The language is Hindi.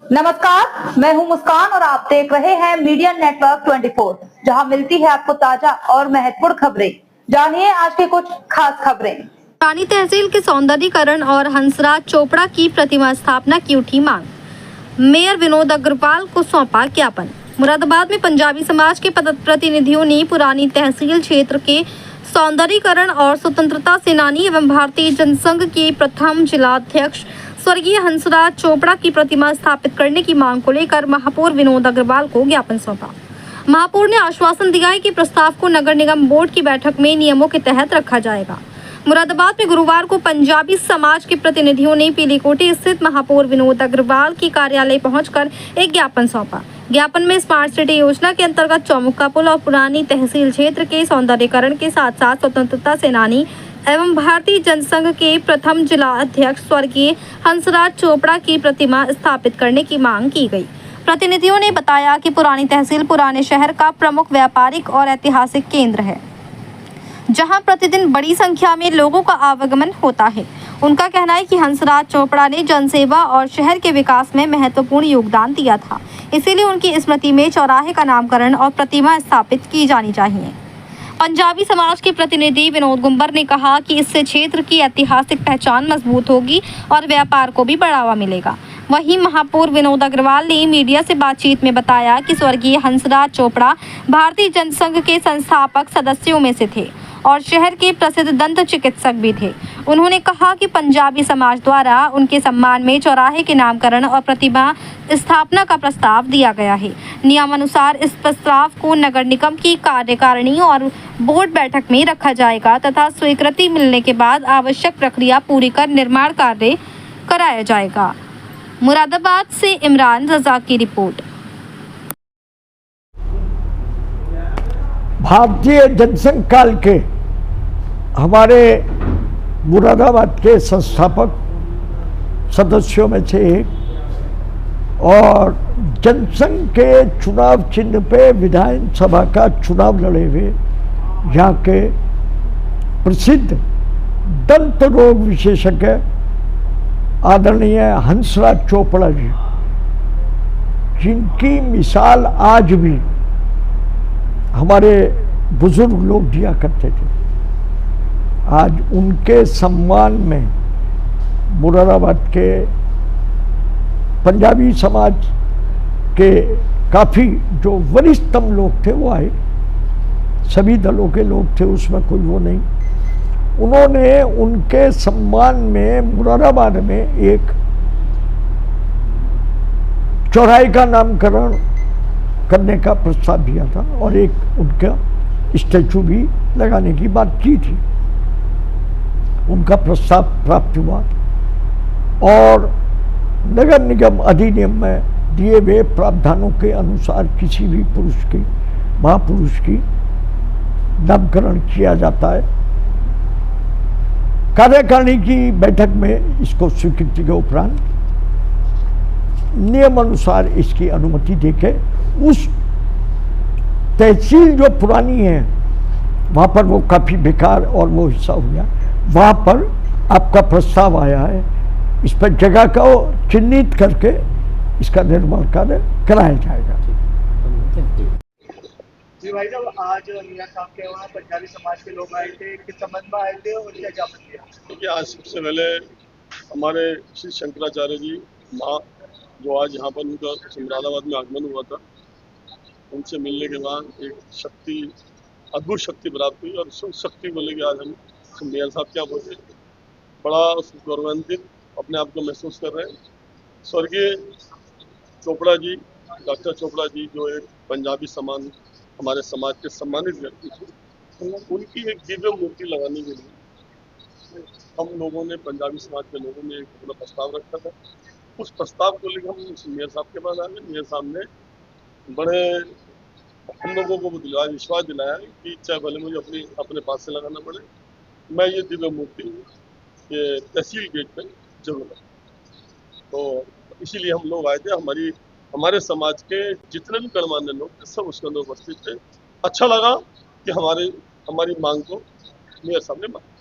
नमस्कार, मैं हूं मुस्कान और आप देख रहे हैं मीडिया नेटवर्क 24, जहां मिलती है आपको ताजा और महत्वपूर्ण खबरें। जानिए आज की कुछ खास खबरें। पुरानी तहसील के सौंदर्यीकरण और हंसराज चोपड़ा की प्रतिमा स्थापना की उठी मांग। मेयर विनोद अग्रवाल को सौंपा ज्ञापन। मुरादाबाद में पंजाबी समाज के प्रतिनिधियों ने पुरानी तहसील क्षेत्र के सौंदर्यीकरण और स्वतंत्रता सेनानी एवं भारतीय जनसंघ के प्रथम जिलाध्यक्ष स्वर्गीय हंसराज चोपड़ा की प्रतिमा स्थापित करने की मांग को लेकर महापौर विनोद अग्रवाल को ज्ञापन सौंपा। महापौर ने आश्वासन दिया है कि प्रस्ताव को नगर निगम बोर्ड की बैठक में नियमों के तहत रखा जाएगा। मुरादाबाद में गुरुवार को पंजाबी समाज के प्रतिनिधियों ने पीलीकोटी स्थित महापौर विनोद अग्रवाल की कार्यालय पहुंचकर एक ज्ञापन सौंपा। ज्ञापन में स्मार्ट सिटी योजना के अंतर्गत चौमुक्का पुल और पुरानी तहसील क्षेत्र के सौंदर्यीकरण के साथ साथ स्वतंत्रता सेनानी एवं भारतीय जनसंघ के प्रथम जिला अध्यक्ष स्वर्गीय हंसराज चोपड़ा की प्रतिमा स्थापित करने की मांग की गई। प्रतिनिधियों ने बताया कि पुरानी तहसील पुराने शहर का प्रमुख व्यापारिक और ऐतिहासिक केंद्र है, जहां प्रतिदिन बड़ी संख्या में लोगों का आवागमन होता है। उनका कहना है कि हंसराज चोपड़ा ने जनसेवा और शहर के विकास में महत्वपूर्ण योगदान दिया था, इसीलिए उनकी स्मृति में चौराहे का नामकरण और प्रतिमा स्थापित की जानी चाहिए। पंजाबी समाज के प्रतिनिधि विनोद गुंबर ने कहा कि इससे क्षेत्र की ऐतिहासिक पहचान मजबूत होगी और व्यापार को भी बढ़ावा मिलेगा। वहीं महापौर विनोद अग्रवाल ने मीडिया से बातचीत में बताया कि स्वर्गीय हंसराज चोपड़ा भारतीय जनसंघ के संस्थापक सदस्यों में से थे और शहर के प्रसिद्ध दंत चिकित्सक भी थे। उन्होंने कहा कि पंजाबी समाज द्वारा उनके सम्मान में चौराहे के नामकरण और प्रतिमा स्थापना का प्रस्ताव दिया गया है। नियमानुसार इस प्रस्ताव को नगर निगम की कार्यकारिणी और बोर्ड बैठक में रखा जाएगा तथा स्वीकृति मिलने के बाद आवश्यक प्रक्रिया पूरी कर निर्माण कार्य कराया जाएगा। मुरादाबाद से इमरान रजा की रिपोर्ट। भारतीय जनसंघ काल के हमारे मुरादाबाद के संस्थापक सदस्यों में से एक और जनसंघ के चुनाव चिन्ह पे विधानसभा का चुनाव लड़े हुए यहाँ के प्रसिद्ध दंत रोग विशेषज्ञ आदरणीय हंसराज चोपड़ा जी, जिनकी मिसाल आज भी हमारे बुजुर्ग लोग दिया करते थे, आज उनके सम्मान में मुरादाबाद के पंजाबी समाज के काफ़ी जो वरिष्ठतम लोग थे वो आए। सभी दलों के लोग थे, उसमें कोई वो नहीं। उन्होंने उनके सम्मान में मुरादाबाद में एक चौराहे का नामकरण करने का प्रस्ताव दिया था और एक उनका स्टैचू भी लगाने की बात की थी। उनका प्रस्ताव प्राप्त हुआ और नगर निगम अधिनियम में दिए हुए प्रावधानों के अनुसार किसी भी पुरुष की, महापुरुष की नामकरण किया जाता है। कार्यकारिणी की बैठक में इसको स्वीकृति के उपरांत नियम अनुसार इसकी अनुमति देके उस तहसील जो पुरानी है वहाँ पर वो काफ़ी बेकार और वो हिस्सा हो गया, वहाँ पर आपका प्रस्ताव आया है। इस पर जगह को चिन्हित करके इसका निर्माण कार्य कराया जाएगा। जी भाई साहब, आज मियां साहब के वहाँ पंजाबी समाज के लोग आए थे, किस संबंध में आए थे और क्या ज्ञापन दिया? देखिए, आज सबसे पहले हमारे श्री शंकराचार्य जी माँ जो आज यहाँ पर उनका मुरादाबाद में आगमन हुआ था, उनसे मिलने के बाद एक शक्ति, अद्भुत शक्ति प्राप्त हुई और उस शक्ति को लेकर आज हम मियां साहब क्या बोलते हैं, बड़ा गौरवान्वित अपने आप को महसूस कर रहे हैं। स्वर्गीय चोपड़ा जी, डॉक्टर चोपड़ा जी जो एक पंजाबी समान हमारे समाज के सम्मानित व्यक्ति थे, उनकी एक दिव्य मूर्ति लगाने के लिए हम लोगों ने, पंजाबी समाज के लोगों ने एक अपना प्रस्ताव रखा था। उस प्रस्ताव को लेकर हम मेयर साहब के पास आए। मेयर साहब ने बड़े हम लोगों को दिलाया, विश्वास दिलाया कि चाहे भले मुझे अपने पास से लगाना पड़े, मैं ये दिव्य मूर्ति ये तहसील गेट पे जरूर लगाऊं। तो इसीलिए हम लोग आए थे। हमारे समाज के जितने भी गणमान्य लोग थे सब उसके अंदर उपस्थित थे। अच्छा लगा कि हमारी मांग को मेयर साहब ने माना।